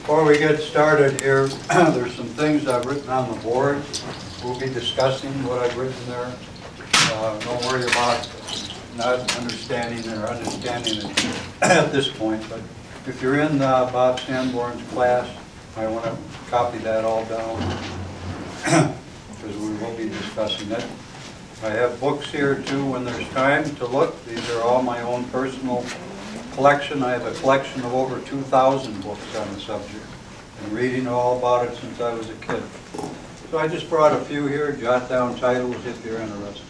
Before we get started here, there's some things I've written on the board. We'll be discussing what I've written there. Don't worry about not understanding or understanding it at this point, but if you're in Bob Sanborn's class, I want to copy that all down because we will be discussing it. I have books here too when there's time to look. These are all my own personal collection. I have a collection of over 2,000 books on the subject and reading all about it since I was a kid. So I just brought a few here, jot down titles if you're interested.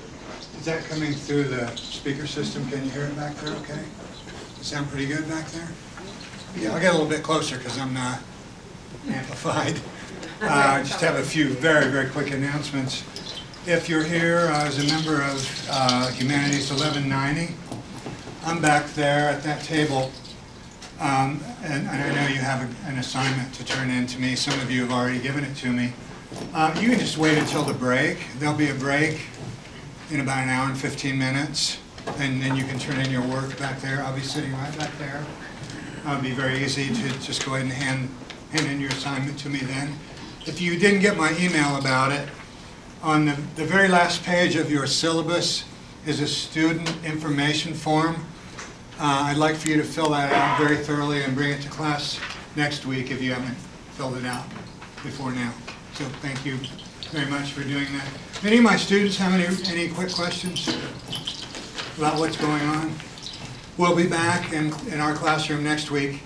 Is that coming through the speaker system? Can you hear it back there okay? Does it sound pretty good back there? Yeah, I'll get a little bit closer because I'm not amplified. I just have a few very, very quick announcements. If you're here as a member of Humanities 1190, I'm back there at that table, and I know you have an assignment to turn in to me. Some of you have already given it to me. You can just wait until the break. There'll be a break in about an hour and 15 minutes, and then you can turn in your work back there. I'll be sitting right back there. It'll be very easy to just go ahead and hand in your assignment to me then. If you didn't get my email about it, on the very last page of your syllabus is a student information form. I'd like for you to fill that out very thoroughly and bring it to class next week if you haven't filled it out before now. So thank you very much for doing that. Any of my students have any quick questions about what's going on? We'll be back in our classroom next week,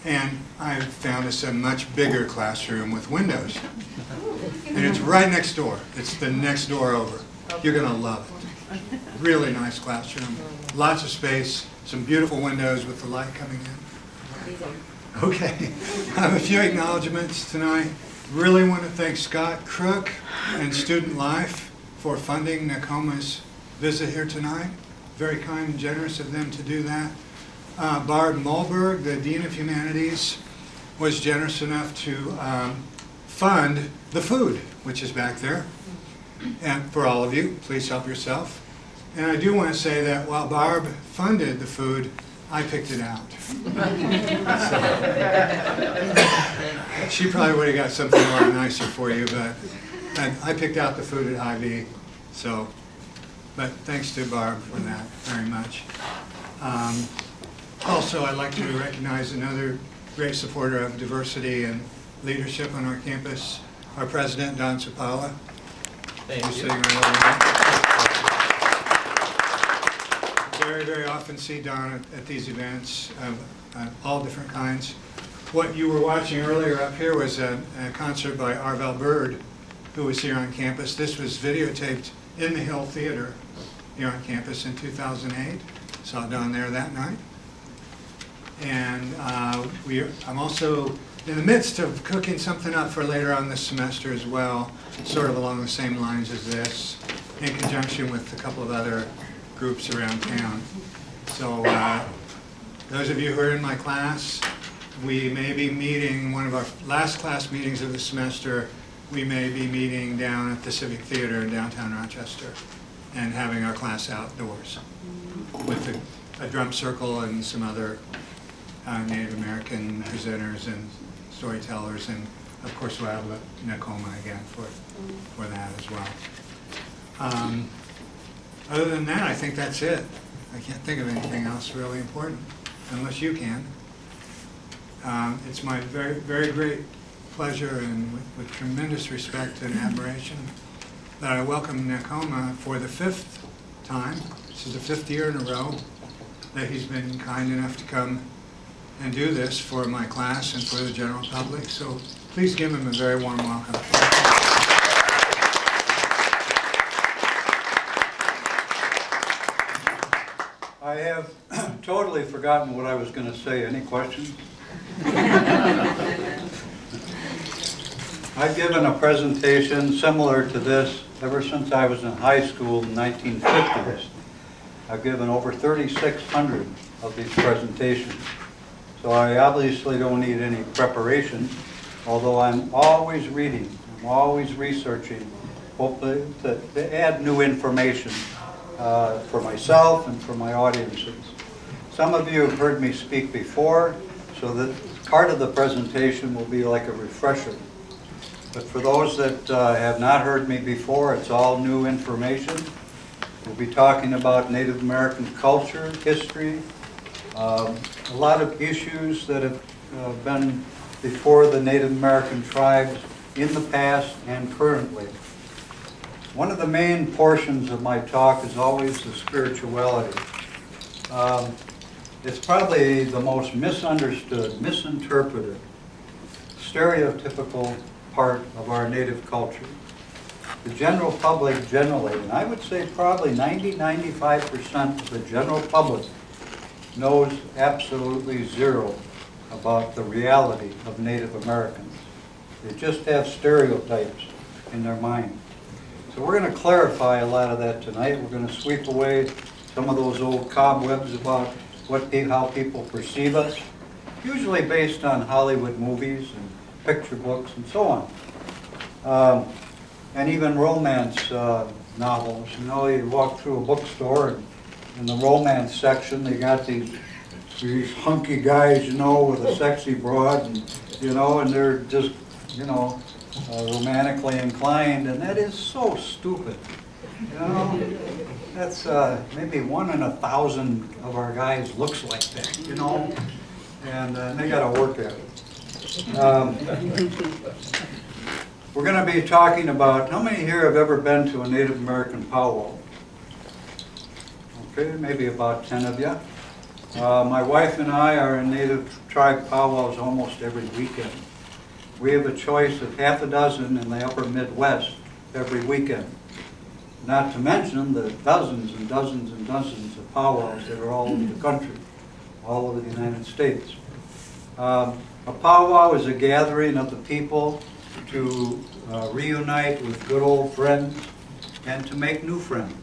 and I've found us a much bigger classroom with windows. And it's right next door. It's the next door over. You're going to love it. Really nice classroom. Lots of space. Some beautiful windows with the light coming in. Okay. I have a few acknowledgments tonight. Really want to thank Scott Crook and Student Life for funding Nakoma's visit here tonight. Very kind and generous of them to do that. Barb Mulberg, the Dean of Humanities, was generous enough to fund the food, which is back there. And for all of you, please help yourself. And I do want to say that while Barb funded the food, I picked it out. So, she probably would have got something a lot nicer for you, but I picked out the food at Hy-Vee. So, but thanks to Barb for that very much. Also, I'd like to recognize another great supporter of diversity and leadership on our campus, our president, Don Zapala. Thank you. Sitting right over there. Very, very often see Don at these events of all different kinds. What you were watching earlier up here was a concert by Arvel Bird, who was here on campus. This was videotaped in the Hill Theater here on campus in 2008. Saw Don there that night. And I'm also in the midst of cooking something up for later on this semester as well, sort of along the same lines as this, in conjunction with a couple of other groups around town. So those of you who are in my class, we may be meeting, one of our last class meetings of the semester, we may be meeting down at the Civic Theater in downtown Rochester and having our class outdoors with a drum circle and some other Native American presenters and storytellers, and of course we'll have Nakoma again for that as well. Other than that, I think that's it. I can't think of anything else really important, unless you can. It's my very, very great pleasure and with tremendous respect and admiration that I welcome Nakoma for the 5th time. This is the 5th year in a row that he's been kind enough to come and do this for my class and for the general public. So please give him a very warm welcome. I have totally forgotten what I was going to say. Any questions? I've given a presentation similar to this ever since I was in high school in the 1950s. I've given over 3,600 of these presentations. So I obviously don't need any preparation, although I'm always reading, I'm always researching, hopefully to add new information for myself and for my audiences. Some of you have heard me speak before, so that part of the presentation will be like a refresher. But for those that have not heard me before, it's all new information. We'll be talking about Native American culture, history, a lot of issues that have been before the Native American tribes in the past and currently. One of the main portions of my talk is always the spirituality. It's probably the most misunderstood, misinterpreted, stereotypical part of our Native culture. The general public generally, and I would say probably 90–95% of the general public knows absolutely zero about the reality of Native Americans. They just have stereotypes in their mind. So we're going to clarify a lot of that tonight. We're going to sweep away some of those old cobwebs about how people perceive us, usually based on Hollywood movies and picture books and so on. And even romance novels. You know, you walk through a bookstore and in the romance section they got these hunky guys, you know, with a sexy broad, and and they're just, romantically inclined, and that is so stupid. That's maybe 1 in 1,000 of our guys looks like that, and they got to work at it. We're going to be talking about, how many here have ever been to a Native American powwow? Okay, maybe about 10 of you. My wife and I are in Native tribe powwows almost every weekend. We have a choice of half a dozen in the upper Midwest every weekend. Not to mention the dozens and dozens and dozens of powwows that are all over the country, all over the United States. A powwow is a gathering of the people to reunite with good old friends and to make new friends.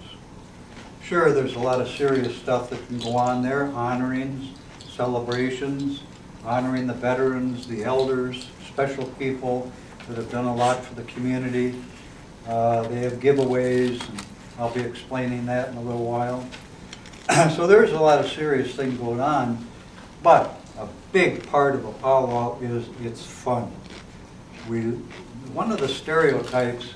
Sure, there's a lot of serious stuff that can go on there, honorings, celebrations, honoring the veterans, the elders, special people that have done a lot for the community. They have giveaways, and I'll be explaining that in a little while. So there's a lot of serious things going on, but a big part of a powwow is it's fun. One of the stereotypes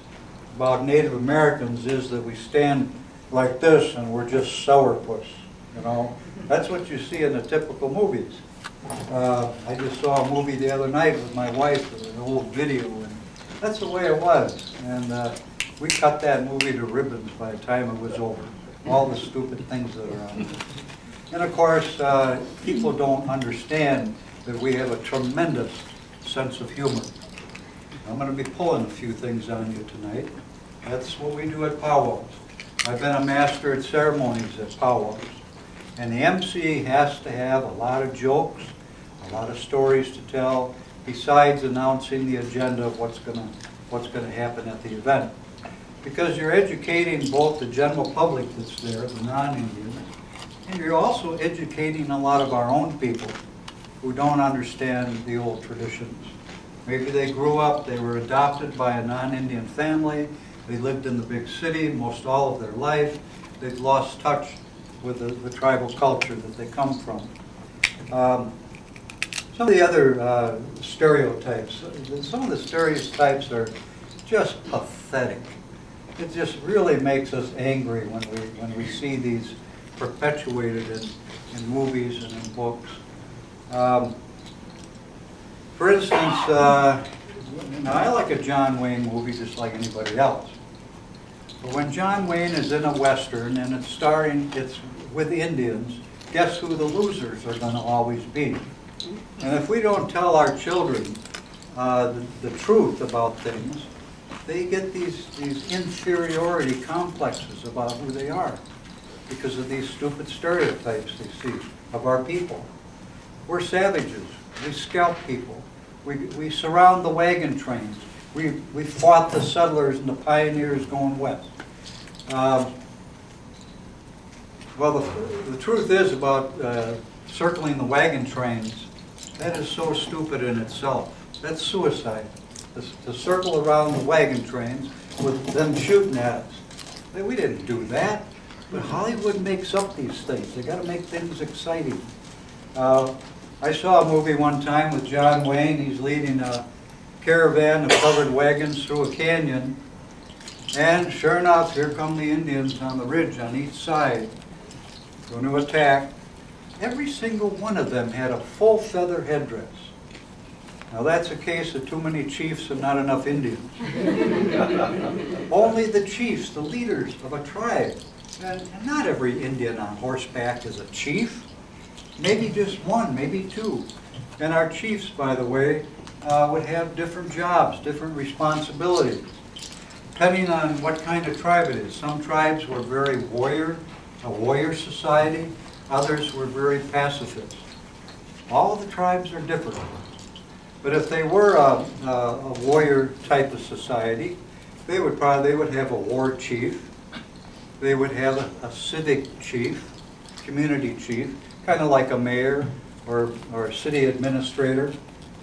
about Native Americans is that we stand like this and we're just sourpuss, That's what you see in the typical movies. I just saw a movie the other night with my wife, an old video, and that's the way it was. And we cut that movie to ribbons by the time it was over. All the stupid things that are on it. And of course, people don't understand that we have a tremendous sense of humor. I'm going to be pulling a few things on you tonight. That's what we do at powwows. I've been a master at ceremonies at powwows. And the MC has to have a lot of jokes, a lot of stories to tell, besides announcing the agenda of what's going to happen at the event. Because you're educating both the general public that's there, the non-Indians, and you're also educating a lot of our own people who don't understand the old traditions. Maybe they grew up, they were adopted by a non-Indian family, they lived in the big city most all of their life, they've lost touch with the tribal culture that they come from. Some of the other stereotypes, some of the stereotypes are just pathetic. It just really makes us angry when we see these perpetuated in movies and in books. For instance, I like a John Wayne movie just like anybody else. But when John Wayne is in a Western and it's with Indians, guess who the losers are going to always be? And if we don't tell our children the truth about things, they get these inferiority complexes about who they are because of these stupid stereotypes they see of our people. We're savages. We scalp people. We surround the wagon trains. We fought the settlers and the pioneers going west. Well, the truth is about circling the wagon trains, that is so stupid in itself. That's suicide. To circle around the wagon trains with them shooting at us. We didn't do that. But Hollywood makes up these things. They got to make things exciting. I saw a movie one time with John Wayne. He's leading a caravan of covered wagons through a canyon. And sure enough, here come the Indians on the ridge on each side, going to attack. Every single one of them had a full feather headdress. Now that's a case of too many chiefs and not enough Indians. Only the chiefs, the leaders of a tribe. And not every Indian on horseback is a chief. Maybe just one, maybe two. And our chiefs, by the way, would have different jobs, different responsibilities, depending on what kind of tribe it is. Some tribes were very a warrior society. Others were very pacifist. All the tribes are different. But if they were a warrior type of society, they would have a war chief. They would have a civic chief, community chief, kind of like a mayor or a city administrator.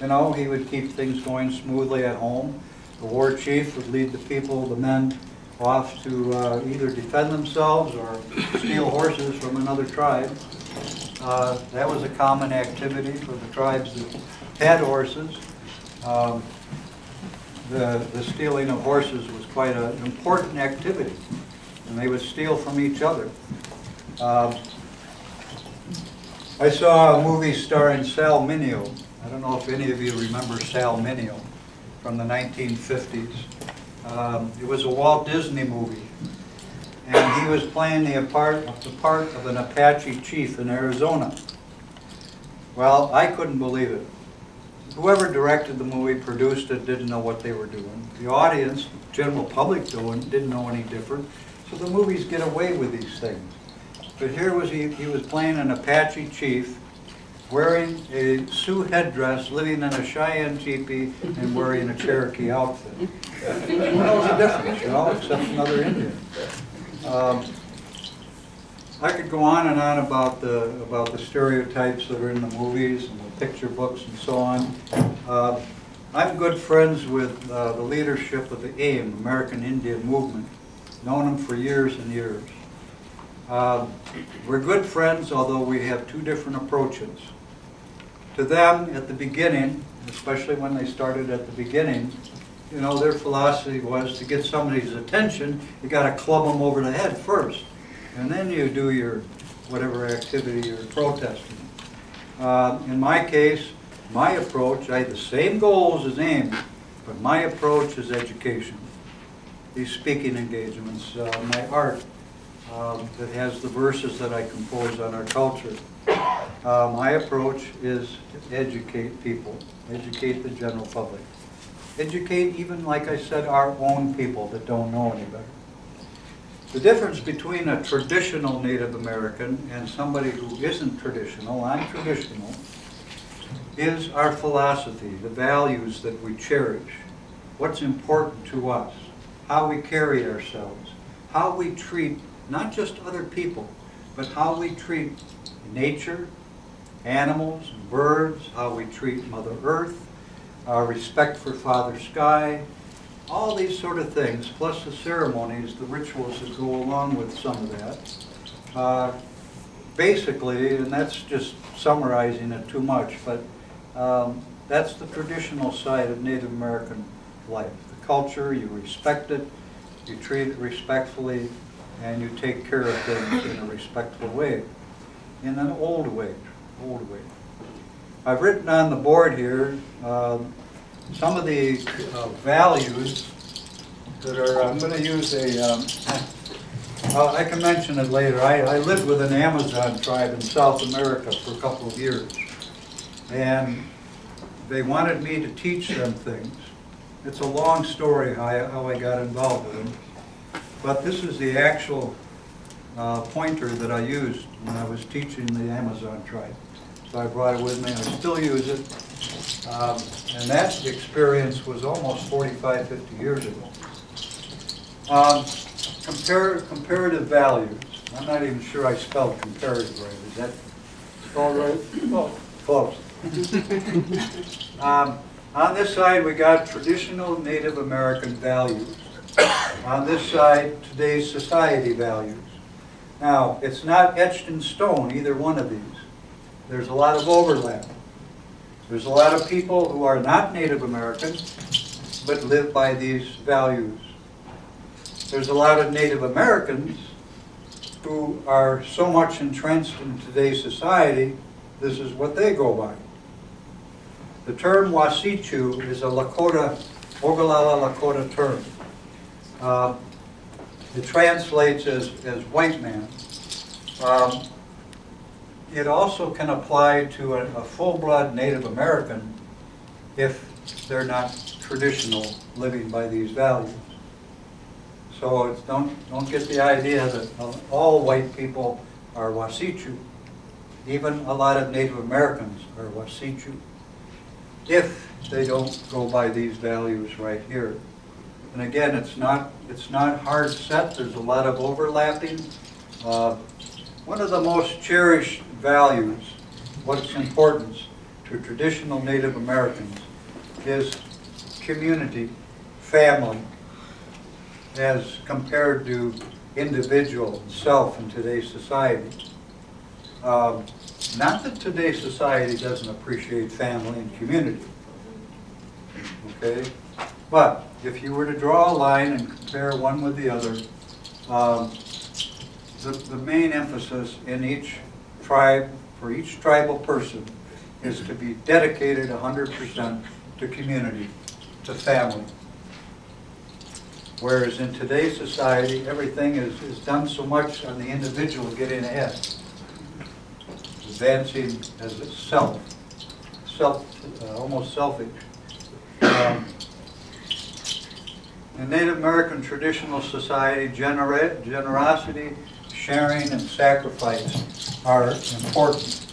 You know, he would keep things going smoothly at home. The war chief would lead the people, the men, off to either defend themselves or steal horses from another tribe. That was a common activity for the tribes that had horses. The stealing of horses was quite an important activity, and they would steal from each other. I saw a movie starring Sal Mineo. I don't know if any of you remember Sal Mineo from the 1950s. It was a Walt Disney movie, and he was playing the part of an Apache chief in Arizona. Well, I couldn't believe it. Whoever directed the movie, produced it, didn't know what they were doing. The audience, general public didn't know any different. So the movies get away with these things. But here was he was playing an Apache chief, wearing a Sioux headdress, living in a Cheyenne teepee, and wearing a Cherokee outfit. What was the difference, you know, except another Indian? I could go on and on about the stereotypes that are in the movies and the picture books and so on. I'm good friends with the leadership of the AIM, American Indian Movement. Known them for years and years. We're good friends, although we have two different approaches. To them, at the beginning, especially when they started at the beginning, you know, their philosophy was to get somebody's attention, you got to club them over the head first, and then you do your whatever activity you're protesting. In my case, my approach, I had the same goals as AIM, but my approach is education. These speaking engagements, my art that has the verses that I compose on our culture. My approach is to educate people, educate the general public. Educate even, like I said, our own people that don't know any better. The difference between a traditional Native American and somebody who isn't traditional, I'm traditional, is our philosophy, the values that we cherish, what's important to us, how we carry ourselves, how we treat not just other people, but how we treat nature, animals, birds, how we treat Mother Earth, our respect for Father Sky, all these sort of things, plus the ceremonies, the rituals that go along with some of that. Basically, and that's just summarizing it too much, but that's the traditional side of Native American life. The culture, you respect it, you treat it respectfully, and you take care of things in a respectful way, in an old way. I've written on the board here some of the values that are, I'm going to use I can mention it later. I lived with an Amazon tribe in South America for a couple of years, and they wanted me to teach them things. It's a long story how I got involved with them, but this is the actual pointer that I used when I was teaching the Amazon tribe. So I brought it with me, and I still use it. And that experience was almost 45, 50 years ago. Comparative values. I'm not even sure I spelled comparative right. Is that spelled right? Close. On this side, we got traditional Native American values. On this side, today's society values. Now, it's not etched in stone, either one of these. There's a lot of overlap. There's a lot of people who are not Native American, but live by these values. There's a lot of Native Americans who are so much entrenched in today's society, this is what they go by. The term Wasichu is a Lakota, Ogallala Lakota term. It translates as white man. It also can apply to a full-blood Native American if they're not traditional, living by these values. So it's, don't get the idea that all white people are Wasichu. Even a lot of Native Americans are Wasichu, if they don't go by these values right here. And again, it's not hard set. There's a lot of overlapping. One of the most cherished values, what's importance to traditional Native Americans, is community, family, as compared to individual, self in today's society. Not that today's society doesn't appreciate family and community, okay? But if you were to draw a line and compare one with the other, the main emphasis in each tribe, for each tribal person, is to be dedicated 100% to community, to family. Whereas in today's society, everything is done so much on the individual getting ahead, advancing as itself, almost selfish. In Native American traditional society, generosity, sharing, and sacrifice are important.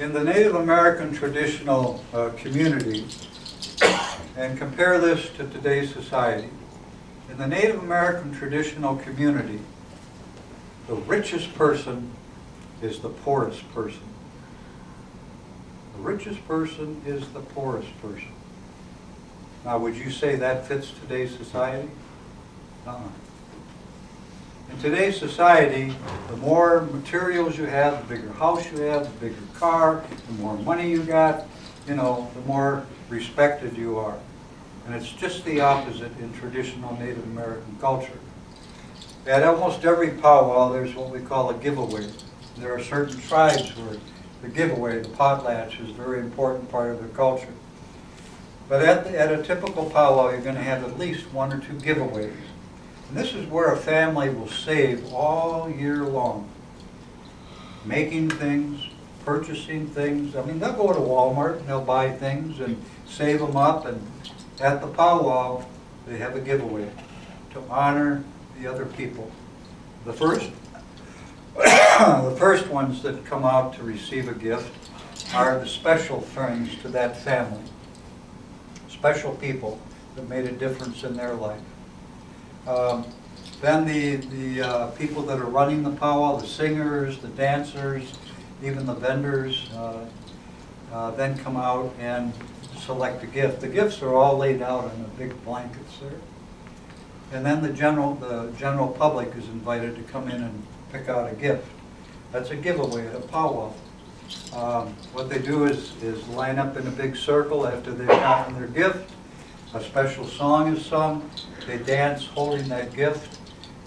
In the Native American traditional community, and compare this to today's society, in the Native American traditional community, the richest person is the poorest person. The richest person is the poorest person. Now, would you say that fits today's society? In today's society, the more materials you have, the bigger house you have, the bigger car, the more money you got, the more respected you are. And it's just the opposite in traditional Native American culture. At almost every powwow, there's what we call a giveaway. There are certain tribes where the giveaway, the potlatch, is a very important part of their culture. But at a typical powwow, you're going to have at least one or two giveaways. And this is where a family will save all year long. Making things, purchasing things. I mean, they'll go to Walmart and they'll buy things and save them up. And at the powwow, they have a giveaway to honor the other people. The first ones that come out to receive a gift are the special friends to that family. Special people that made a difference in their life. Then the people that are running the powwow, the singers, the dancers, even the vendors, then come out and select a gift. The gifts are all laid out in the big blankets there. And then the general public is invited to come in and pick out a gift. That's a giveaway at a powwow. What they do is line up in a big circle after they've gotten their gift. A special song is sung. They dance holding that gift.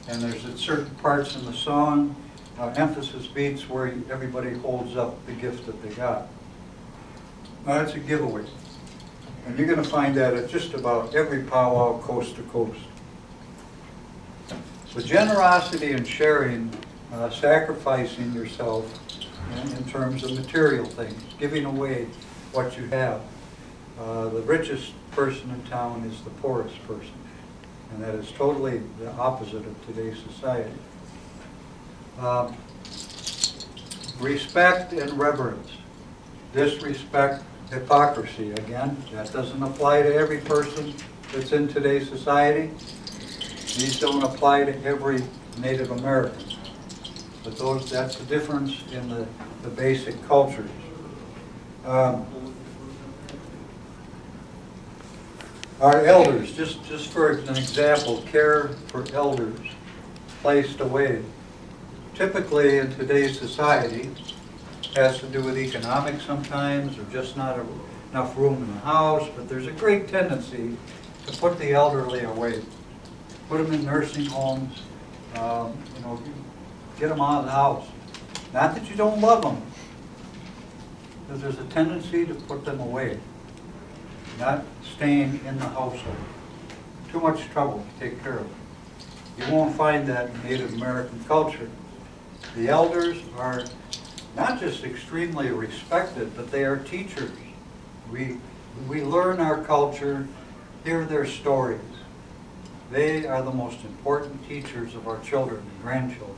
And there's at certain parts in the song, emphasis beats where everybody holds up the gift that they got. Now that's a giveaway. And you're going to find that at just about every powwow coast to coast. So generosity and sharing, sacrificing yourself in terms of material things, giving away what you have. The richest person in town is the poorest person. And that is totally the opposite of today's society. Respect and reverence. Disrespect, hypocrisy. Again, that doesn't apply to every person that's in today's society. These don't apply to every Native American. But that's the difference in the basic cultures. Our elders, just for an example, care for elders, placed away. typically in today's society has to do with economics sometimes, or just not enough room in the house, but there's a great tendency to put the elderly away. Put them in nursing homes, you know, get them out of the house. Not that you don't love them, but there's a tendency to put them away, not staying in the household. Too much trouble to take care of them. You won't find that in Native American culture. The elders are not just extremely respected, but they are teachers. We learn our culture, hear their stories. They are the most important teachers of our children and grandchildren.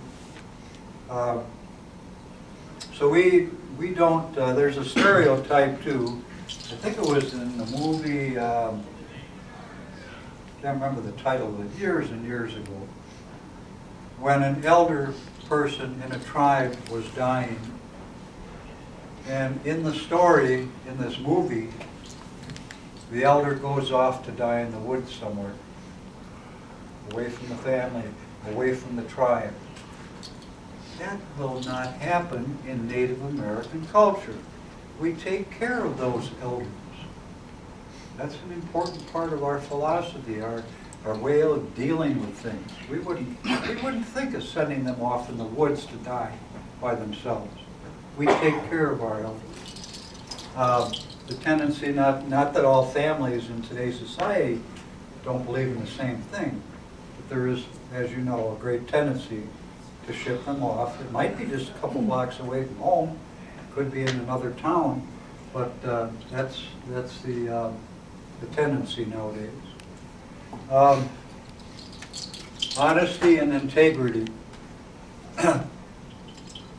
So we don't, there's a stereotype too. I think it was in the movie, can't remember the title of it, years and years ago, when an elder person in a tribe was dying. And in the story, in this movie, the elder goes off to die in the woods somewhere, away from the family, away from the tribe. That will not happen in Native American culture. We take care of those elders. That's an important part of our philosophy, our way of dealing with things. We wouldn't think of sending them off in the woods to die by themselves. We take care of our elders. The tendency, not that all families in today's society don't believe in the same thing, but there is, as you know, a great tendency to ship them off. It might be just a couple blocks away from home, could be in another town, but that's the tendency nowadays. Honesty and integrity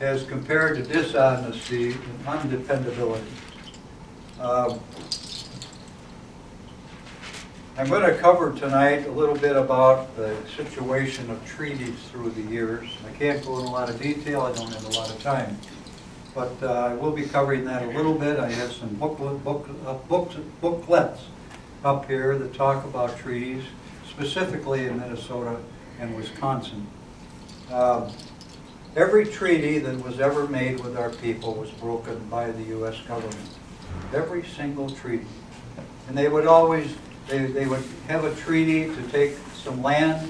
as compared to dishonesty and undependability. I'm going to cover tonight a little bit about the situation of treaties through the years. I can't go in a lot of detail, I don't have a lot of time. But I will be covering that a little bit. I have some booklets up here that talk about treaties, specifically in Minnesota and Wisconsin. Every treaty that was ever made with our people was broken by the U.S. government. Every single treaty. And they would always, they would have a treaty to take some land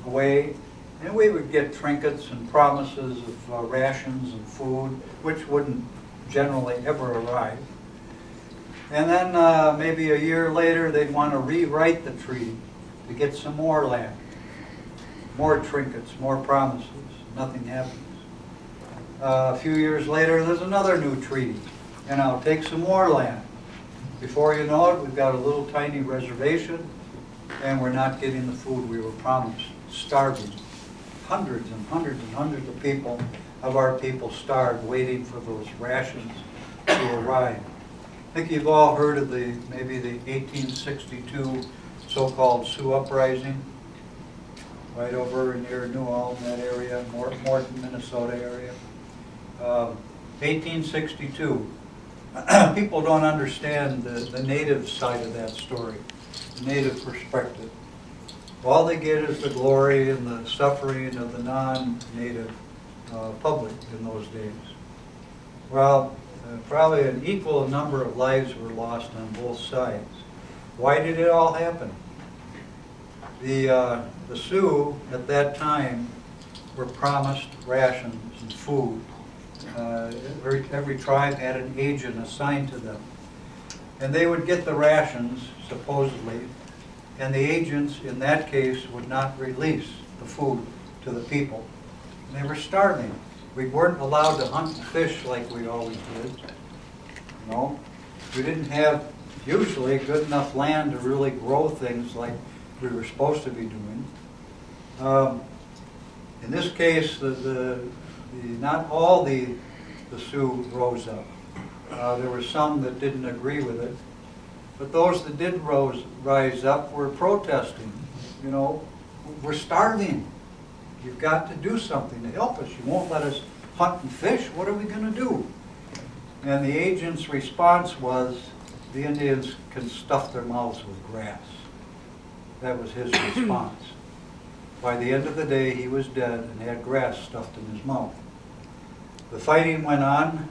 away, and we would get trinkets and promises of rations and food, which wouldn't generally ever arrive. And then maybe a year later, they'd want to rewrite the treaty to get some more land, more trinkets, more promises. Nothing happens. A few years later, there's another new treaty, and I'll take some more land. Before you know it, we've got a little tiny reservation, and we're not getting the food we were promised. Starving. Hundreds and hundreds and hundreds of people, of our people, starved waiting for those rations to arrive. I think you've all heard of maybe the 1862 so-called Sioux uprising, right over near New Ulm, that area, Morton, Minnesota area. 1862. People don't understand the native side of that story, the native perspective. All they get is the glory and the suffering of the non-native public in those days. Well, probably an equal number of lives were lost on both sides. Why did it all happen? The Sioux at that time were promised rations and food. Every tribe had an agent assigned to them. And they would get the rations, supposedly, and the agents in that case would not release the food to the people. And they were starving. We weren't allowed to hunt and fish like we always did. No. We didn't have, usually, good enough land to really grow things like we were supposed to be doing. In this case, not all the Sioux rose up. There were some that didn't agree with it. But those that did rise up were protesting. You know, we're starving. You've got to do something to help us. You won't let us hunt and fish. What are we going to do? And the agent's response was, the Indians can stuff their mouths with grass. That was his response. By the end of the day, he was dead and had grass stuffed in his mouth. The fighting went on,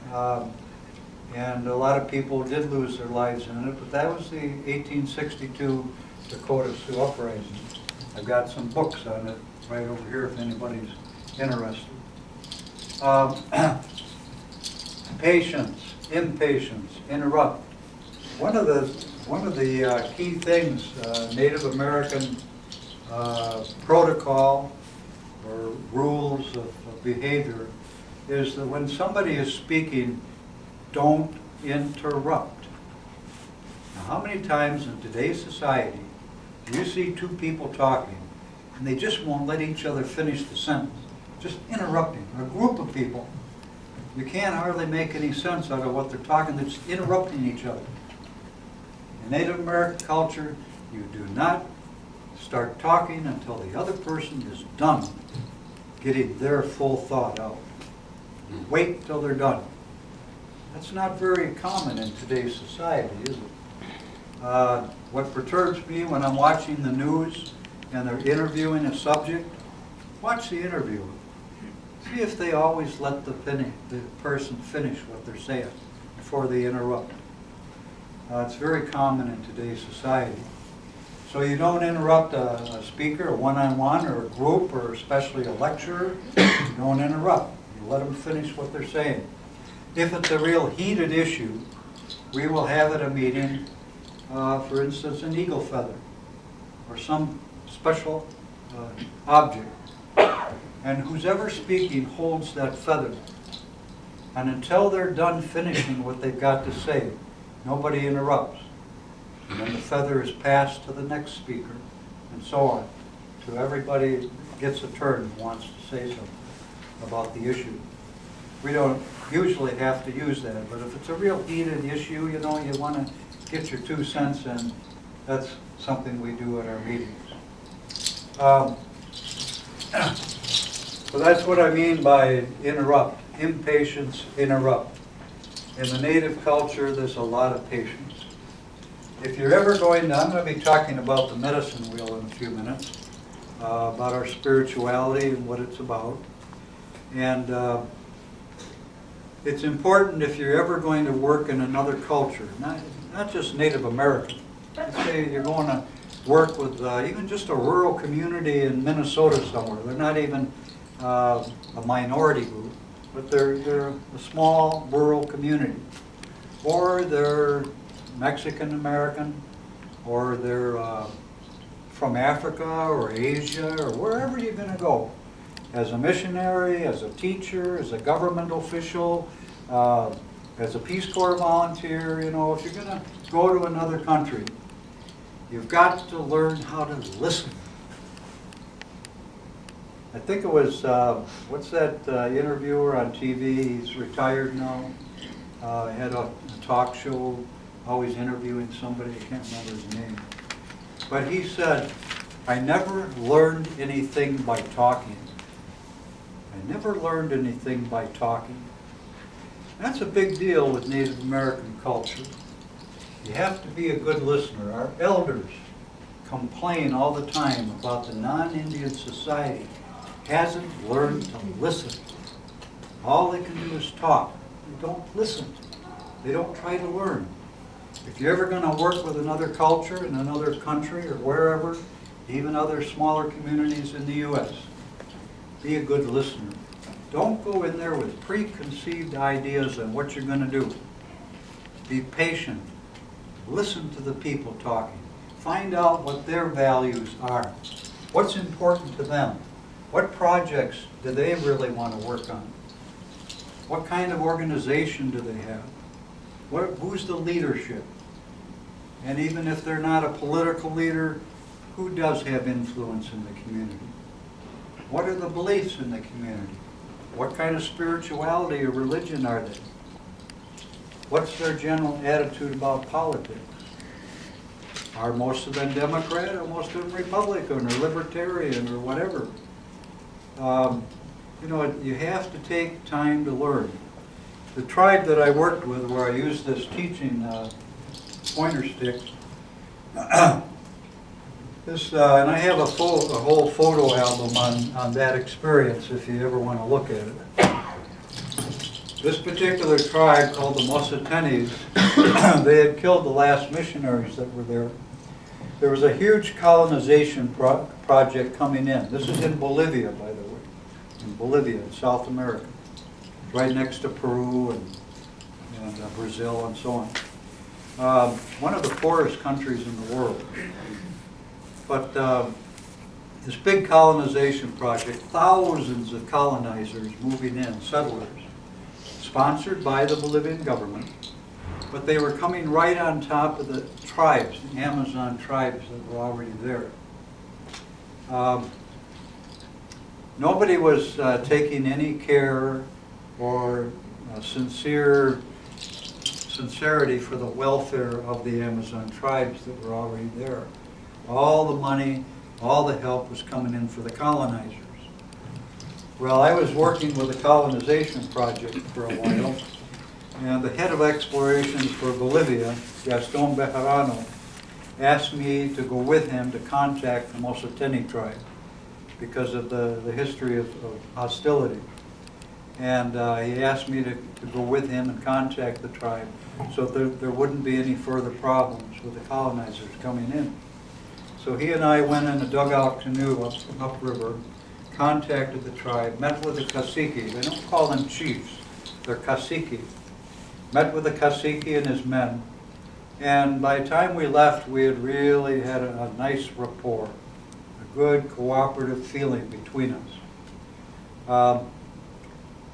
and a lot of people did lose their lives in it, but that was the 1862 Dakota Sioux Uprising. I've got some books on it right over here if anybody's interested. Patience, impatience, interrupt. One of the key things, Native American protocol or rules of behavior is that when somebody is speaking, don't interrupt. Now, how many times in today's society do you see two people talking and they just won't let each other finish the sentence? Just interrupting. A group of people, you can't hardly make any sense out of what they're talking. They're just interrupting each other. In Native American culture, you do not start talking until the other person is done getting their full thought out. You wait till they're done. That's not very common in today's society, is it? What perturbs me when I'm watching the news and they're interviewing a subject, watch the interview. See if they always let the person finish what they're saying before they interrupt. It's very common in today's society. So you don't interrupt a speaker, a one-on-one, or a group, or especially a lecturer. You don't interrupt. You let them finish what they're saying. If it's a real heated issue, we will have at a meeting, for instance, an eagle feather, or some special object. And who's ever speaking holds that feather. And until they're done finishing what they've got to say, nobody interrupts. And then the feather is passed to the next speaker, and so on. So everybody gets a turn who wants to say something about the issue. We don't usually have to use that, but if it's a real heated issue, you know, you want to get your 2 cents in, that's something we do at our meetings. So that's what I mean by interrupt. Impatience, interrupt. In the Native culture, there's a lot of patience. If you're ever going to, I'm going to be talking about the medicine wheel in a few minutes, about our spirituality and what it's about. And it's important if you're ever going to work in another culture, not just Native American. Let's say you're going to work with even just a rural community in Minnesota somewhere. They're not even a minority group, but they're a small rural community. Or they're Mexican American, or they're from Africa or Asia or wherever you're going to go. As a missionary, as a teacher, as a government official, as a Peace Corps volunteer, you know, if you're going to go to another country, you've got to learn how to listen. I think it was, what's that interviewer on TV, he's retired now, had a talk show, always interviewing somebody, I can't remember his name. But he said, I never learned anything by talking. I never learned anything by talking. That's a big deal with Native American culture. You have to be a good listener. Our elders complain all the time about the non-Indian society hasn't learned to listen. All they can do is talk. They don't listen. They don't try to learn. If you're ever going to work with another culture in another country or wherever, even other smaller communities in the U.S., be a good listener. Don't go in there with preconceived ideas on what you're going to do. Be patient. Listen to the people talking. Find out what their values are. What's important to them? What projects do they really want to work on? What kind of organization do they have? Who's the leadership? And even if they're not a political leader, who does have influence in the community? What are the beliefs in the community? What kind of spirituality or religion are they? What's their general attitude about politics? Are most of them Democrat or most of them Republican or Libertarian or whatever? You know, you have to take time to learn. The tribe that I worked with, where I used this teaching pointer stick, This, and I have a whole photo album on that experience if you ever want to look at it. This particular tribe called the Mosatenis, they had killed the last missionaries that were there. There was a huge colonization project coming in. This is in Bolivia, by the way, in Bolivia, in South America, right next to Peru and Brazil and so on. One of the poorest countries in the world. But this big colonization project, thousands of colonizers moving in, settlers, sponsored by the Bolivian government, but they were coming right on top of the tribes, the Amazon tribes that were already there. Nobody was taking any care or sincerity for the welfare of the Amazon tribes that were already there. All the money, all the help was coming in for the colonizers. Well, I was working with a colonization project for a while, and the head of explorations for Bolivia, Gaston Bejarano, asked me to go with him to contact the Mosoteni tribe because of the history of hostility. And he asked me to go with him and contact the tribe so there wouldn't be any further problems with the colonizers coming in. So he and I went in a dugout canoe upriver, contacted the tribe, met with the cacique. They don't call them chiefs, they're cacique. Met with the cacique and his men. And by the time we left, we had really had a nice rapport, a good cooperative feeling between us.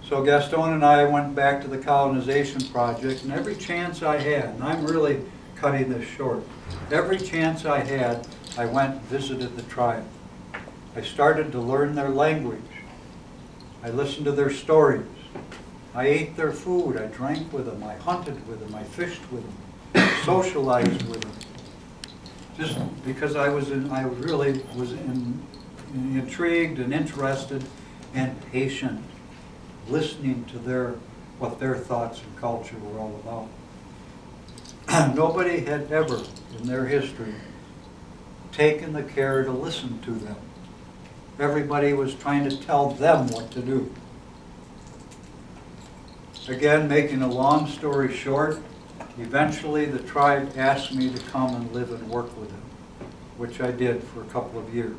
So Gaston and I went back to the colonization project, and every chance I had, and I'm really cutting this short, every chance I had, I went and visited the tribe. I started to learn their language. I listened to their stories. I ate their food. I drank with them. I hunted with them. I fished with them. Socialized with them. Just because I really was intrigued and interested and patient, listening to what their thoughts and culture were all about. Nobody had ever in their history taken the care to listen to them. Everybody was trying to tell them what to do. Again, making a long story short, eventually the tribe asked me to come and live and work with them, which I did for a couple of years.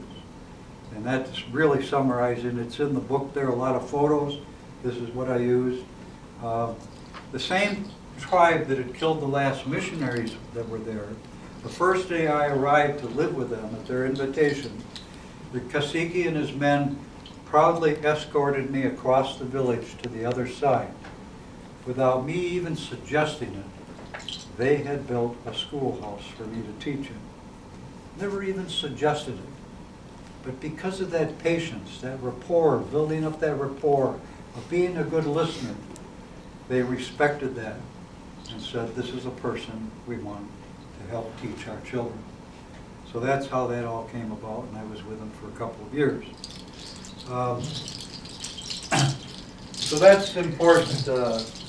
And that's really summarizing. It's in the book there, a lot of photos. This is what I used. The same tribe that had killed the last missionaries that were there, the first day I arrived to live with them at their invitation, the cacique and his men proudly escorted me across the village to the other side. Without me even suggesting it, they had built a schoolhouse for me to teach in. Never even suggested it. But because of that patience, that rapport, building up that rapport, of being a good listener, they respected that and said, this is a person we want to help teach our children. So that's how that all came about, and I was with them for a couple of years. So that's important,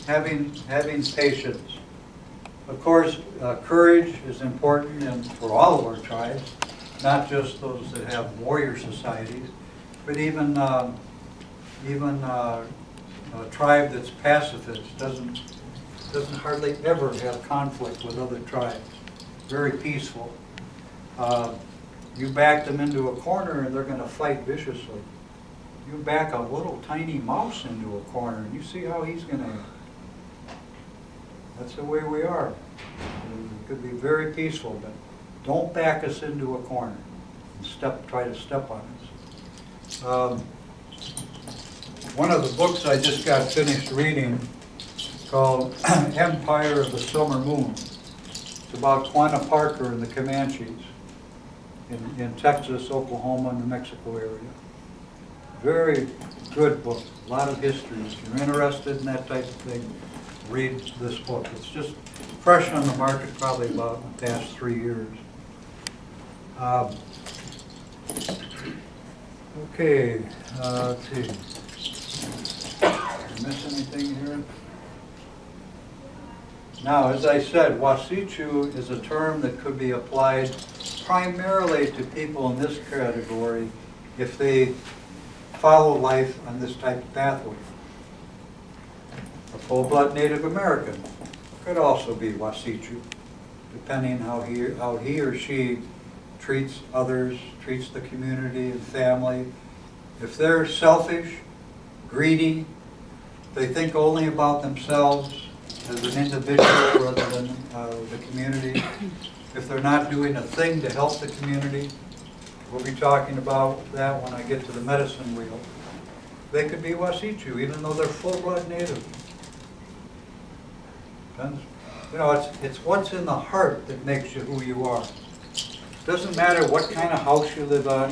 having patience. Of course, courage is important for all of our tribes, not just those that have warrior societies, but even a tribe that's pacifist doesn't hardly ever have conflict with other tribes. Very peaceful. You back them into a corner and they're going to fight viciously. You back a little tiny mouse into a corner and you see how he's going to act. That's the way we are. It could be very peaceful, but don't back us into a corner and try to step on us. One of the books I just got finished reading called Empire of the Summer Moon. It's about Quanah Parker and the Comanches in Texas, Oklahoma, and New Mexico area. Very good book, a lot of history. If you're interested in that type of thing, read this book. It's just fresh on the market, probably about the past 3 years. Okay, let's see. Did I miss anything here? Now, as I said, Wasichu is a term that could be applied primarily to people in this category if they follow life on this type of pathway. A full-blood Native American could also be Wasichu, depending how he or she treats others, treats the community and family. If they're selfish, greedy, they think only about themselves as an individual rather than the community. If they're not doing a thing to help the community, we'll be talking about that when I get to the medicine wheel. They could be Wasichu, even though they're full-blood Native. Depends. You know, it's what's in the heart that makes you who you are. Doesn't matter what kind of house you live on,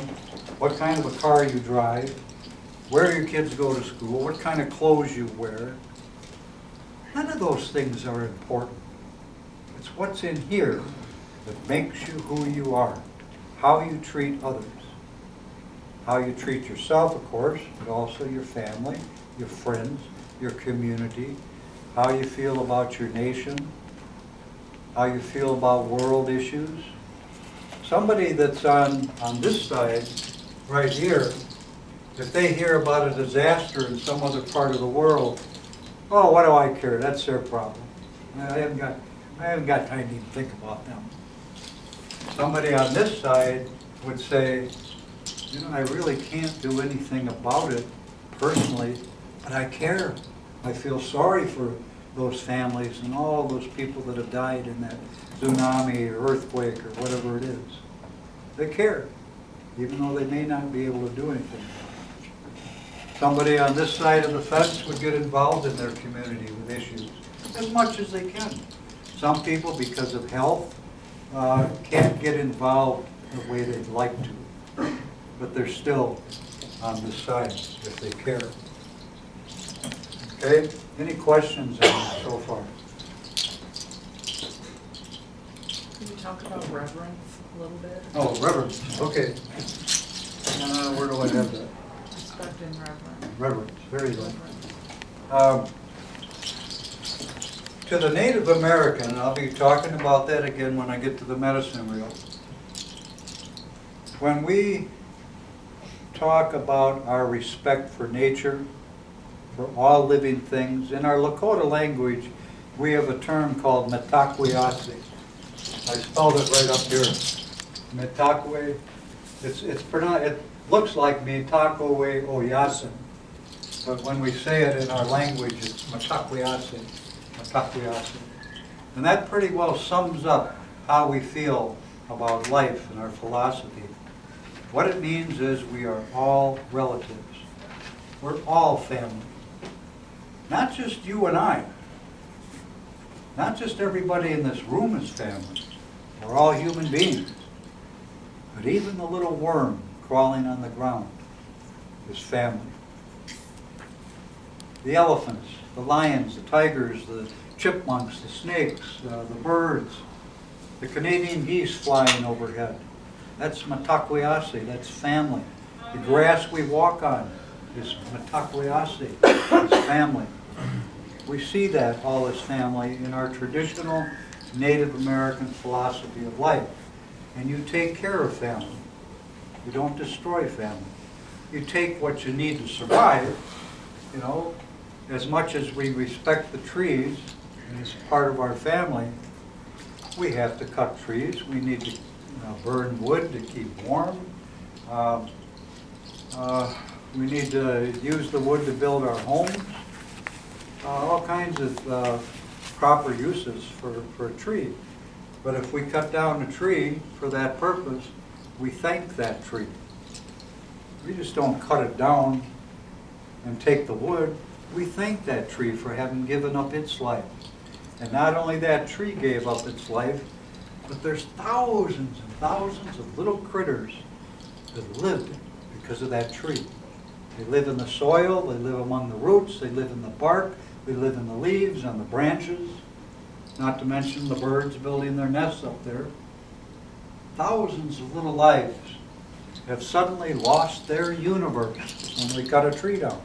what kind of a car you drive, where your kids go to school, what kind of clothes you wear. None of those things are important. It's what's in here that makes you who you are, how you treat others, how you treat yourself, of course, but also your family, your friends, your community, how you feel about your nation, how you feel about world issues. Somebody that's on this side, right here, if they hear about a disaster in some other part of the world, oh, what do I care? That's their problem. I haven't got time to even think about them. Somebody on this side would say, you know, I really can't do anything about it personally, but I care. I feel sorry for those families and all those people that have died in that tsunami or earthquake or whatever it is. They care, even though they may not be able to do anything. Somebody on this side of the fence would get involved in their community with issues as much as they can. Some people, because of health, can't get involved the way they'd like to, but they're still on this side if they care. Okay, any questions on this so far? Can you talk about reverence a little bit? Oh, reverence, okay. Where do I have that? Respect and reverence. Reverence, very good. Reverence. To the Native American, and I'll be talking about that again when I get to the medicine wheel. When we talk about our respect for nature, for all living things, in our Lakota language, we have a term called metakweyasi. I spelled it right up here. Metakwe. It's pronounced. It looks like metakwey oyasin, but when we say it in our language, it's metakweyasi. And that pretty well sums up how we feel about life and our philosophy. What it means is we are all relatives. We're all family. Not just you and I. Not just everybody in this room is family. We're all human beings. But even the little worm crawling on the ground is family. The elephants, the lions, the tigers, the chipmunks, the snakes, the birds, the Canadian geese flying overhead. That's metakweyasi, that's family. The grass we walk on is metakweyasi, is family. We see that all as family in our traditional Native American philosophy of life. And you take care of family. You don't destroy family. You take what you need to survive, you know, as much as we respect the trees and it's part of our family, we have to cut trees. We need to burn wood to keep warm. We need to use the wood to build our homes. All kinds of proper uses for a tree. But if we cut down a tree for that purpose, we thank that tree. We just don't cut it down and take the wood. We thank that tree for having given up its life. And not only that tree gave up its life, but there's thousands and thousands of little critters that lived because of that tree. They live in the soil, they live among the roots, they live in the bark, they live in the leaves, on the branches, not to mention the birds building their nests up there. Thousands of little lives have suddenly lost their universe when we cut a tree down.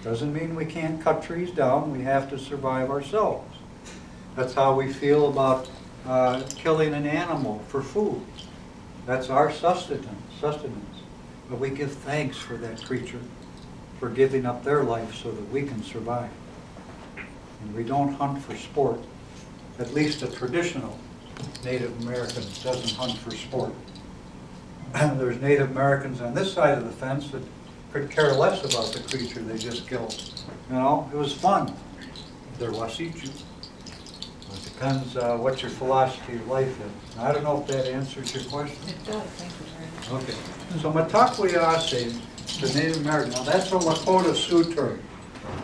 Doesn't mean we can't cut trees down, we have to survive ourselves. That's how we feel about killing an animal for food. That's our sustenance. But we give thanks for that creature, for giving up their life so that we can survive. And we don't hunt for sport. At least a traditional Native American doesn't hunt for sport. There's Native Americans on this side of the fence that could care less about the creature they just killed. You know, it was fun. They're Wasichu. It depends what your philosophy of life is. I don't know if that answers your question. It does, thank you very much. Okay. So Matakweyase, the Native American, now that's a Lakota Sioux term.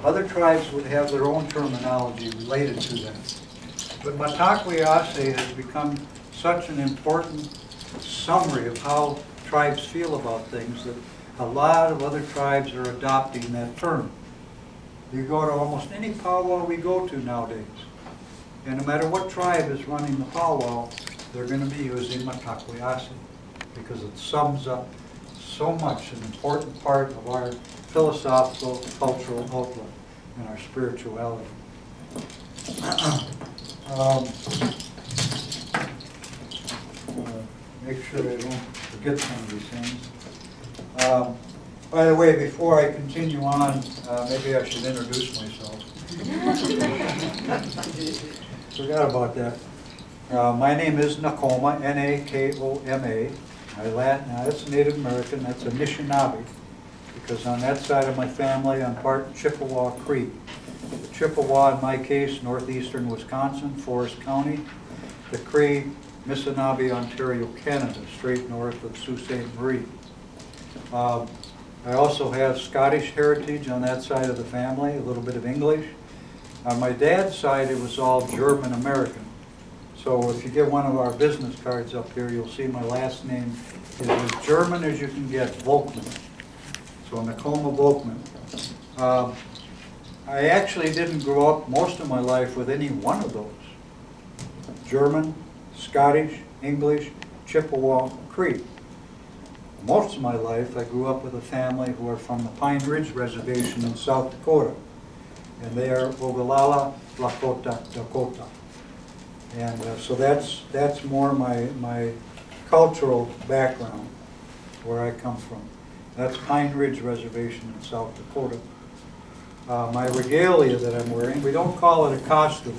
Other tribes would have their own terminology related to that. But Matakweyase has become such an important summary of how tribes feel about things that a lot of other tribes are adopting that term. You go to almost any powwow we go to nowadays, and no matter what tribe is running the powwow, they're going to be using Matakweyase because it sums up so much, an important part of our philosophical, cultural outlook and our spirituality. Make sure I don't forget some of these things. By the way, before I continue on, maybe I should introduce myself. Forgot about that. My name is Nakoma, N-A-K-O-M-A. That's Native American, that's Anishinaabe, because on that side of my family, I'm part Chippewa Cree. The Chippewa, in my case, northeastern Wisconsin, Forest County. The Cree, Missinaibi, Ontario, Canada, straight north of Sault Ste. Marie. I also have Scottish heritage on that side of the family, a little bit of English. On my dad's side, it was all German American. So if you get one of our business cards up here, you'll see my last name is as German as you can get, Volkman. So Nakoma Volkman. I actually didn't grow up most of my life with any one of those. German, Scottish, English, Chippewa, Cree. Most of my life I grew up with a family who are from the Pine Ridge Reservation in South Dakota. And they are Ogallala, Lakota, Dakota. And so that's more my cultural background, where I come from. That's Pine Ridge Reservation in South Dakota. My regalia that I'm wearing, we don't call it a costume.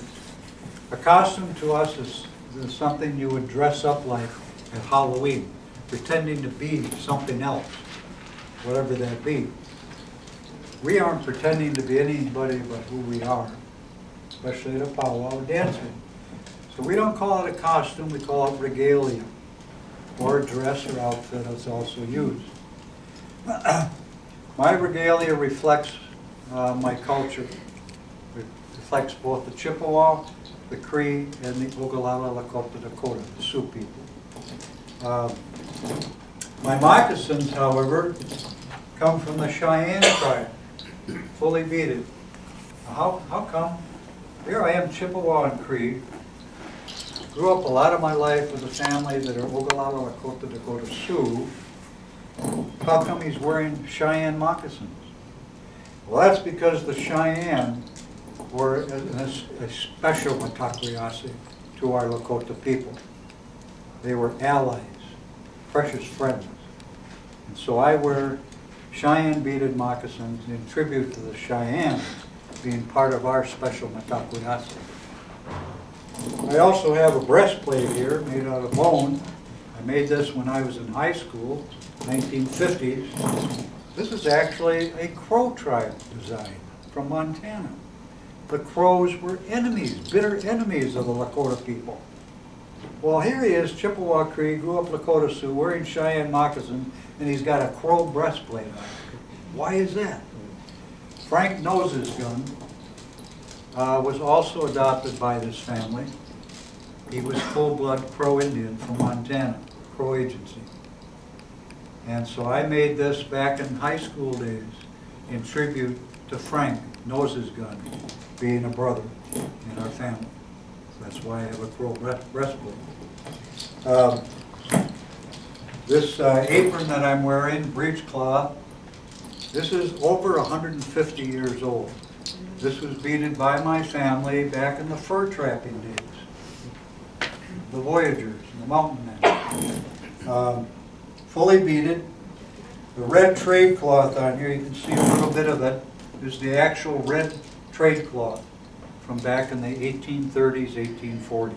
A costume to us is something you would dress up like at Halloween, pretending to be something else, whatever that be. We aren't pretending to be anybody but who we are, especially at a powwow dancing. So we don't call it a costume, we call it regalia, or a dress or outfit that's also used. My regalia reflects my culture. It reflects both the Chippewa, the Cree, and the Ogallala Lakota Dakota, the Sioux people. My moccasins, however, come from the Cheyenne tribe, fully beaded. How come? Here I am, Chippewa and Cree. Grew up a lot of my life with a family that are Ogallala Lakota Dakota Sioux. How come he's wearing Cheyenne moccasins? Well, that's because the Cheyenne were a special Matakweyase to our Lakota people. They were allies, precious friends. And so I wear Cheyenne beaded moccasins in tribute to the Cheyenne being part of our special Matakweyase. I also have a breastplate here made out of bone. I made this when I was in high school, 1950s. This is actually a Crow tribe design from Montana. The Crows were enemies, bitter enemies of the Lakota people. Well, here he is, Chippewa Cree, grew up Lakota Sioux, wearing Cheyenne moccasins, and he's got a Crow breastplate on. Why is that? Frank Nose's gun was also adopted by this family. He was full-blood Crow Indian from Montana, Crow Agency. And so I made this back in high school days in tribute to Frank Nose's gun, being a brother in our family. So that's why I have a Crow breastplate. This apron that I'm wearing, breechcloth, this is over 150 years old. This was beaded by my family back in the fur trapping days. The voyagers and the mountain men. Fully beaded. The red trade cloth on here, you can see a little bit of it, is the actual red trade cloth from back in the 1830s, 1840s.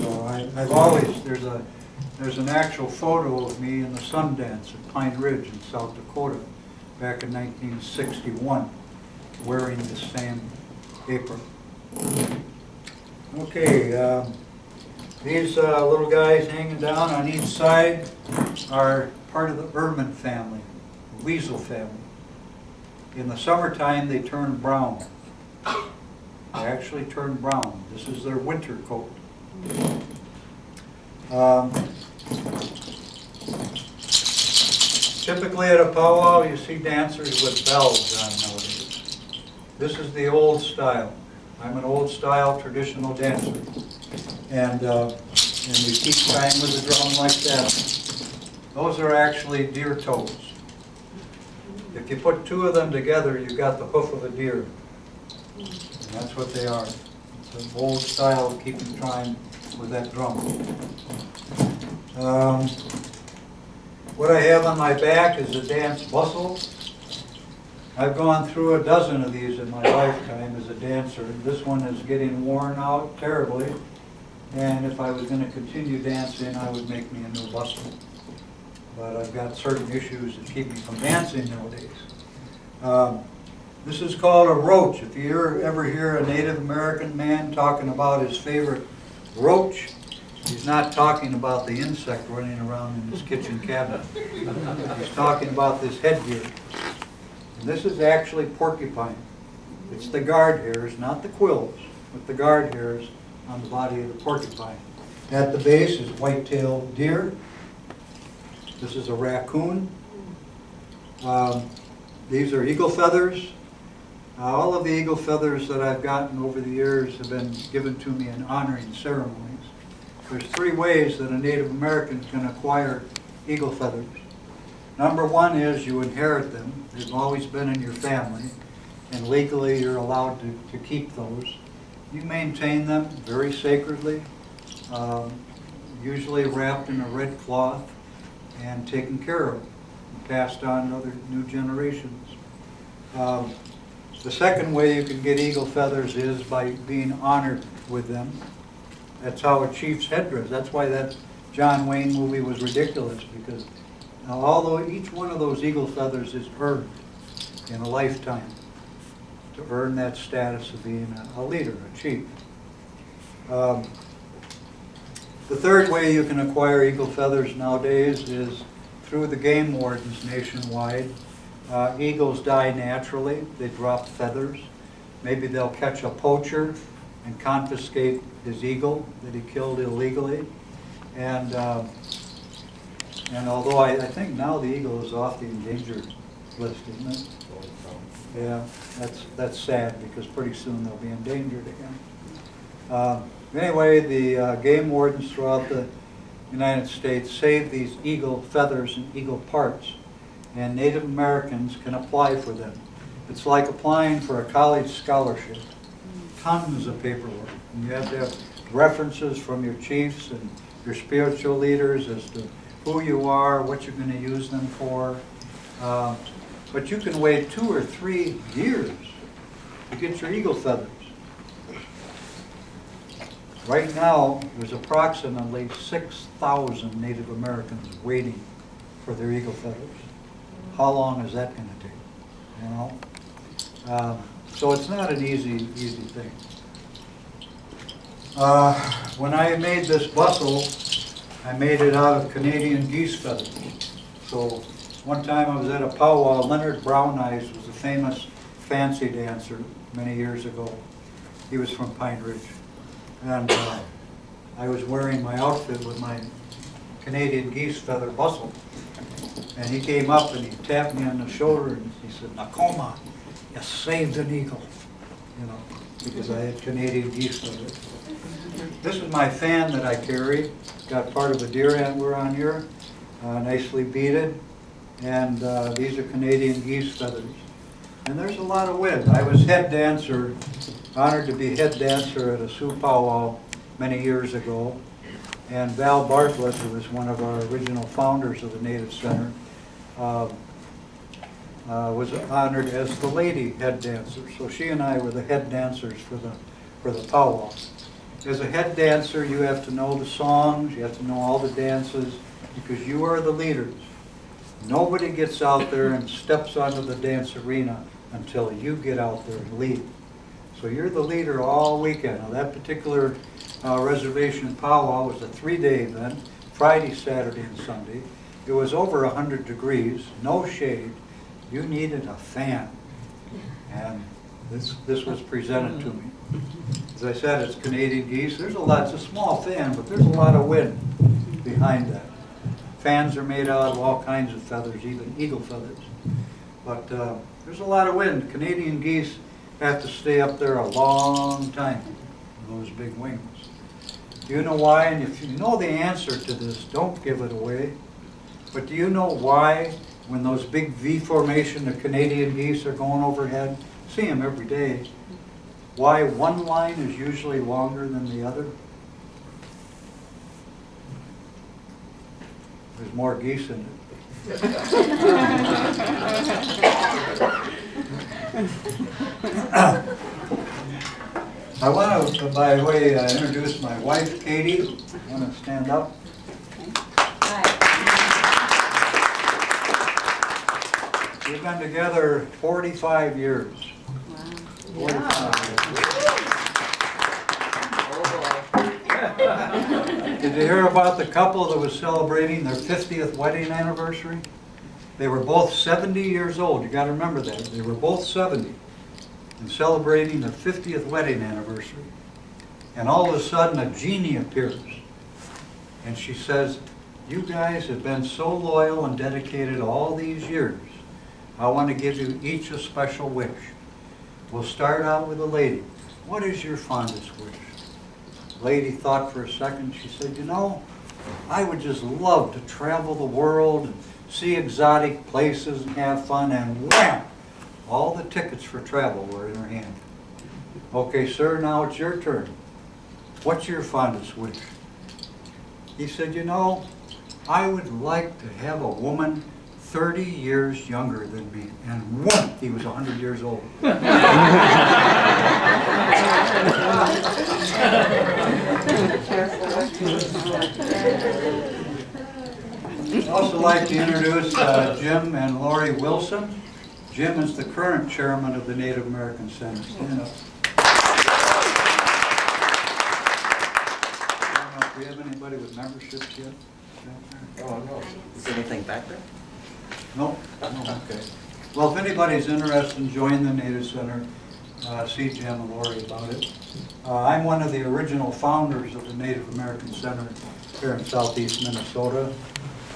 So I've always, there's an actual photo of me in the Sundance at Pine Ridge in South Dakota back in 1961 wearing the same apron. Okay, these little guys hanging down on each side are part of the ermine family, the weasel family. In the summertime, they turn brown. They actually turn brown. This is their winter coat. Typically at a powwow, you see dancers with bells on nowadays. This is the old style. I'm an old style traditional dancer. And you keep time with the drum like that. Those are actually deer toes. If you put two of them together, you've got the hoof of a deer. And that's what they are. It's an old style of keeping time with that drum. What I have on my back is a dance bustle. I've gone through a dozen of these in my lifetime as a dancer. This one is getting worn out terribly. And if I was going to continue dancing, I would make me a new bustle. But I've got certain issues that keep me from dancing nowadays. This is called a roach. If you ever hear a Native American man talking about his favorite roach, he's not talking about the insect running around in his kitchen cabinet. He's talking about this headgear. And this is actually porcupine. It's the guard hairs, not the quills, but the guard hairs on the body of the porcupine. At the base is white-tailed deer. This is a raccoon. These are eagle feathers. All of the eagle feathers that I've gotten over the years have been given to me in honoring ceremonies. There's three ways that a Native American can acquire eagle feathers. Number one is you inherit them. They've always been in your family, and legally you're allowed to keep those. You maintain them very sacredly, usually wrapped in a red cloth and taken care of, and passed on to other new generations. The second way you can get eagle feathers is by being honored with them. That's how a chief's headdress. That's why that John Wayne movie was ridiculous, because although each one of those eagle feathers is earned in a lifetime to earn that status of being a leader, a chief. The third way you can acquire eagle feathers nowadays is through the game wardens nationwide. Eagles die naturally. They drop feathers. Maybe they'll catch a poacher and confiscate his eagle that he killed illegally. And although I think now the eagle is off the endangered list, isn't it? Yeah, that's sad, because pretty soon they'll be endangered again. Anyway, the game wardens throughout the United States save these eagle feathers and eagle parts, and Native Americans can apply for them. It's like applying for a college scholarship. Tons of paperwork. And you have to have references from your chiefs and your spiritual leaders as to who you are, what you're going to use them for. But you can wait 2 or 3 years to get your eagle feathers. Right now, there's approximately 6,000 Native Americans waiting for their eagle feathers. How long is that going to take? You know? So it's not an easy thing. When I made this bustle, I made it out of Canadian geese feathers. So one time I was at a powwow. Leonard Brown Eyes was a famous fancy dancer many years ago. He was from Pine Ridge. And I was wearing my outfit with my Canadian geese feather bustle. And he came up and he tapped me on the shoulder and he said, "Nakoma, you saved an eagle," you know, because I had Canadian geese feathers. This is my fan that I carry. Got part of a deer antler on here, nicely beaded. And these are Canadian geese feathers. And there's a lot of wind. I was head dancer, honored to be head dancer at a Sioux powwow many years ago. And Val Bartlett, who was one of our original founders of the Native Center, was honored as the lady head dancer. So she and I were the head dancers for the powwow. As a head dancer, you have to know the songs, you have to know all the dances, because you are the leaders. Nobody gets out there and steps onto the dance arena until you get out there and lead. So you're the leader all weekend. Now that particular reservation powwow was a 3-day event, Friday, Saturday, and Sunday. It was over 100 degrees, no shade. You needed a fan. And this was presented to me. As I said, it's Canadian geese. There's a lot, it's a small fan, but there's a lot of wind behind that. Fans are made out of all kinds of feathers, even eagle feathers. But there's a lot of wind. Canadian geese have to stay up there a long time with those big wings. Do you know why? And if you know the answer to this, don't give it away. But do you know why when those big V formation of Canadian geese are going overhead? See them every day. Why one line is usually longer than the other? There's more geese in it. I want to, by the way, introduce my wife, Katie. You want to stand up? We've been together 45 years. Wow. 45 years. Did you hear about the couple that was celebrating their 50th wedding anniversary? They were both 70 years old. You got to remember that. They were both 70 and celebrating their 50th wedding anniversary. And all of a sudden a genie appears. And she says, "You guys have been so loyal and dedicated all these years. I want to give you each a special wish. We'll start out with a lady. What is your fondest wish?" The lady thought for a second. She said, "You know, I would just love to travel the world and see exotic places and have fun," and wham! All the tickets for travel were in her hand. "Okay, sir, now it's your turn. What's your fondest wish?" He said, "You know, I would like to have a woman 30 years younger than me." And whoom, he was 100 years old. I'd also like to introduce Jim and Lori Wilson. Jim is the current chairman of the Native American Center. Stand up. I don't know if we have anybody with memberships yet. Oh, no. Is there anything back there? No? No, okay. Well, if anybody's interested in joining the Native Center, see Jim and Lori about it. I'm one of the original founders of the Native American Center here in southeast Minnesota.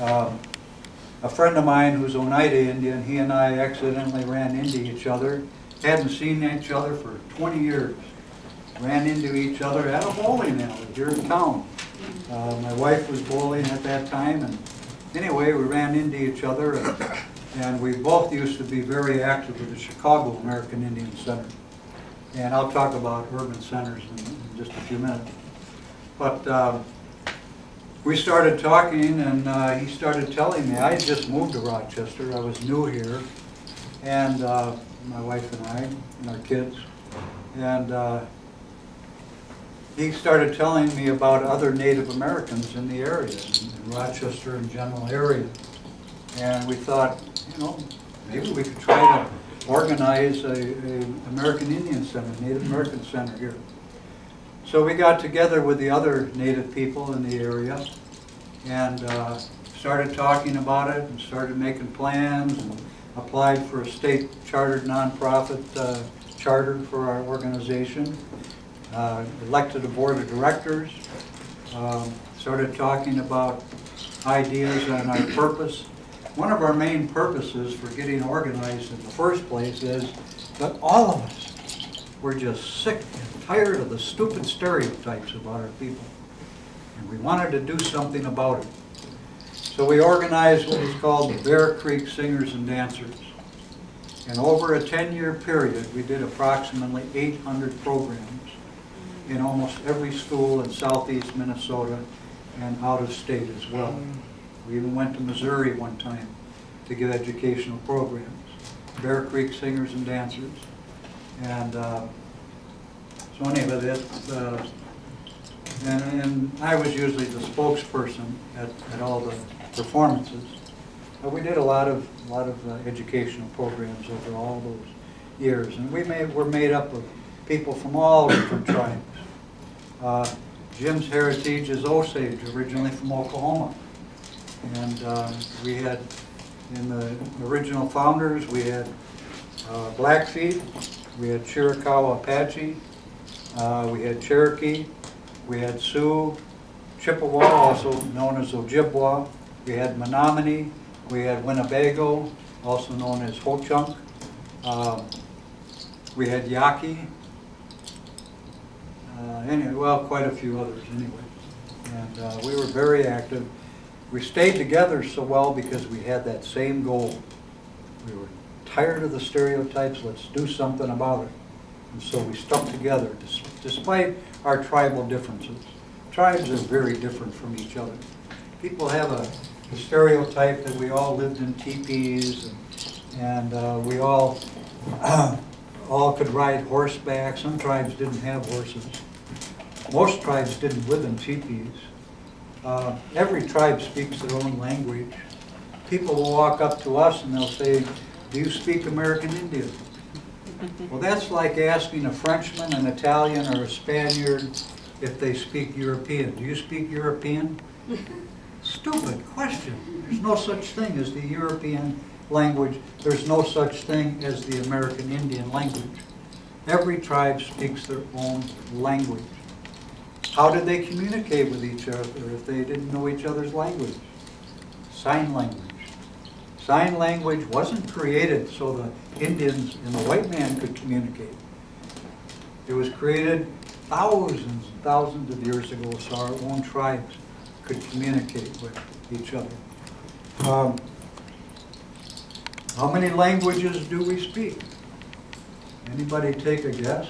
A friend of mine who's Oneida Indian, he and I accidentally ran into each other. Hadn't seen each other for 20 years. Ran into each other at a bowling alley here in town. My wife was bowling at that time, and anyway, we ran into each other, and we both used to be very active with the Chicago American Indian Center. And I'll talk about urban centers in just a few minutes. But we started talking, and he started telling me, I had just moved to Rochester, I was new here, and my wife and I, and our kids, and he started telling me about other Native Americans in the area, in Rochester and general area. And we thought, you know, maybe we could try to organize an American Indian Center, Native American Center here. So we got together with the other Native people in the area and started talking about it and started making plans and applied for a state chartered nonprofit charter for our organization. Elected a board of directors, started talking about ideas and our purpose. One of our main purposes for getting organized in the first place is that all of us were just sick and tired of the stupid stereotypes about our people. And we wanted to do something about it. So we organized what was called the Bear Creek Singers and Dancers. And over a 10-year period, we did approximately 800 programs in almost every school in southeast Minnesota and out of state as well. We even went to Missouri one time to give educational programs. Bear Creek Singers and Dancers. And so anyway, and I was usually the spokesperson at all the performances. We did a lot of educational programs over all those years, and we're made up of people from all different tribes. Jim's heritage is Osage, originally from Oklahoma, and we had in the original founders we had Blackfeet, we had Chiricahua Apache, we had Cherokee, we had Sioux, Chippewa, also known as Ojibwa, we had Menominee, we had Winnebago, also known as Ho-Chunk, we had Yaqui, anyway, well, quite a few others anyway. And we were very active. We stayed together so well because we had that same goal. We were tired of the stereotypes, let's do something about it. And so we stuck together despite our tribal differences. Tribes are very different from each other. People have a stereotype that we all lived in teepees and we all could ride horseback. Some tribes didn't have horses. Most tribes didn't live in teepees. Every tribe speaks their own language. People will walk up to us and they'll say, "Do you speak American Indian?" Well, that's like asking a Frenchman, an Italian, or a Spaniard if they speak European. Do you speak European? Stupid question. There's no such thing as the European language. There's no such thing as the American Indian language. Every tribe speaks their own language. How did they communicate with each other if they didn't know each other's language? Sign language. Sign language wasn't created so the Indians and the white man could communicate. It was created thousands and thousands of years ago so our own tribes could communicate with each other. How many languages do we speak? Anybody take a guess?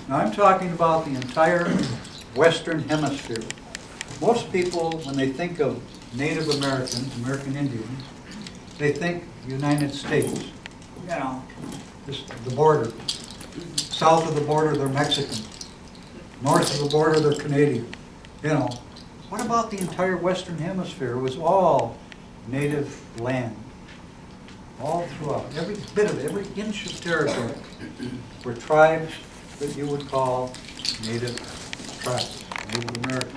Now I'm talking about the entire Western Hemisphere. Most people, when they think of Native Americans, American Indians, they think United States. You know, the border. South of the border, they're Mexican. North of the border, they're Canadian. You know, what about the entire Western Hemisphere? It was all native land. All throughout, every bit of it, every inch of territory were tribes that you would call native tribes, Native American.